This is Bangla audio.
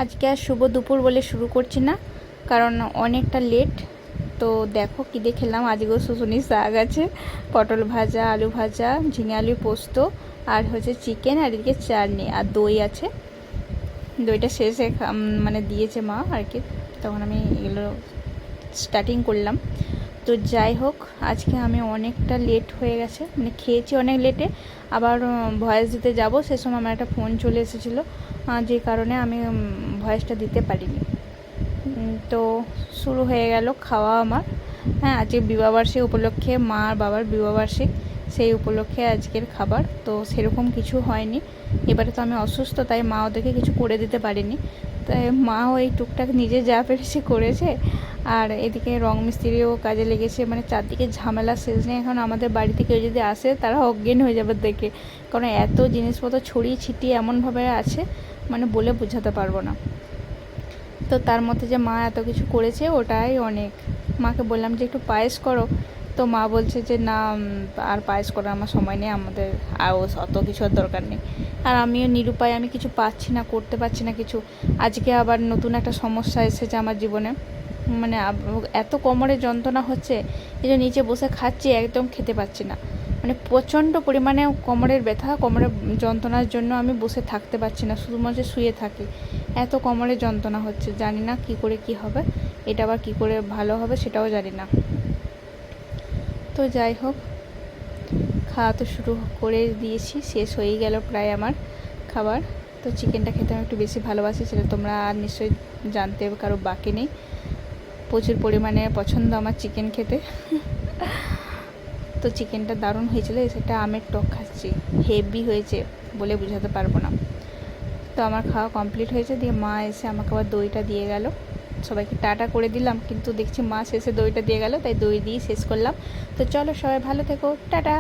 আজকে আর শুভ দুপুর বলে শুরু করছি না, কারণ অনেকটা লেট। তো দেখো কী দিয়ে খেলাম। আজকেও শুশুনি শাক আছে, পটল ভাজা, আলু ভাজা, ঝিঙে আলু পোস্ত, আর হচ্ছে চিকেন, আর এদিকে চাটনি, আর দই আছে। দইটা শেষে মানে দিয়েছে মা আর কি, তখন আমি এগুলো স্টার্টিং করলাম। তো যাই হোক, আজকে আমি অনেকটা লেট হয়ে গেছে, মানে খেয়েছি অনেক লেটে। আবার ভয়েস দিতে যাব, সে সময় আমার একটা ফোন চলে এসেছিলো, যে কারণে আমি ভয়েসটা দিতে পারিনি। তো শুরু হয়ে গেল খাওয়া আমার। হ্যাঁ, আজকে বিবাহবার্ষিক উপলক্ষে, মা আর বাবার বিবাহবার্ষিক, সেই উপলক্ষে আজকের খাবার। তো সেরকম কিছু হয়নি। এবারে তো আমি অসুস্থ, তাই মা ওদেরকে কিছু করে দিতে পারিনি। তাই মাও এই টুকটাক নিজে যা পেরেছে করেছে। আর এদিকে রং মিস্ত্রিও কাজে লেগেছে, মানে চারদিকে ঝামেলা শেষ নেই। এখন আমাদের বাড়িতে কেউ যদি আসে, তারা অজ্ঞান হয়ে যাবে দেখে, কারণ এত জিনিসপত্র ছড়িয়ে ছিটিয়ে এমনভাবে আছে, মানে বলে বোঝাতে পারবো না। তো তার মধ্যে যে মা এত কিছু করেছে, ওটাই অনেক। মাকে বললাম যে একটু পায়েস করো, তো মা বলছে যে না, আর পায়েস করার আমার সময় নেই, আমাদের আর অত কিছুর দরকার নেই। আর আমিও নিরুপায়, আমি কিছু পাচ্ছি না, করতে পারছি না কিছু। আজকে আবার নতুন একটা সমস্যা এসেছে আমার জীবনে, মানে এত কোমরে যন্ত্রণা হচ্ছে, এই যে নিচে বসে খাচ্ছি, একদম খেতে পাচ্ছি না। মানে প্রচণ্ড পরিমাণে কোমরের ব্যথা, কোমরের যন্ত্রণার জন্য আমি বসে থাকতে পারছি না, শুধুমাত্র শুয়ে থাকি। এত কোমরে যন্ত্রণা হচ্ছে, জানি না কি করে কি হবে, এটা আবার কি করে ভালো হবে সেটাও জানি না। তো যাই হোক, খাওয়া তো শুরু করে দিয়েছি, শেষ হয়েই গেল প্রায় আমার খাবার। তো চিকেনটা খেতে আমি একটু বেশি ভালোবাসি, সেটা তোমরা আর নিশ্চয়ই জানতে কারো বাকি নেই। প্রচুর পরিমাণে পছন্দ আমার চিকেন খেতে। তো চিকেনটা দারুণ হয়েছিল, সেটা আমের টক খাচ্ছি, হেভি হয়েছে, বলে বোঝাতে পারবো না। তো আমার খাওয়া কমপ্লিট হয়েছে, দিয়ে মা এসে আমাকে আবার দইটা দিয়ে গেল। সবাইকে টাটা করে দিলাম, কিন্তু দেখছি মা শেষে দইটা দিয়ে গেল, তাই দই দিয়ে শেষ করলাম। তো চলো, সবাই ভালো থেকো, টাটা।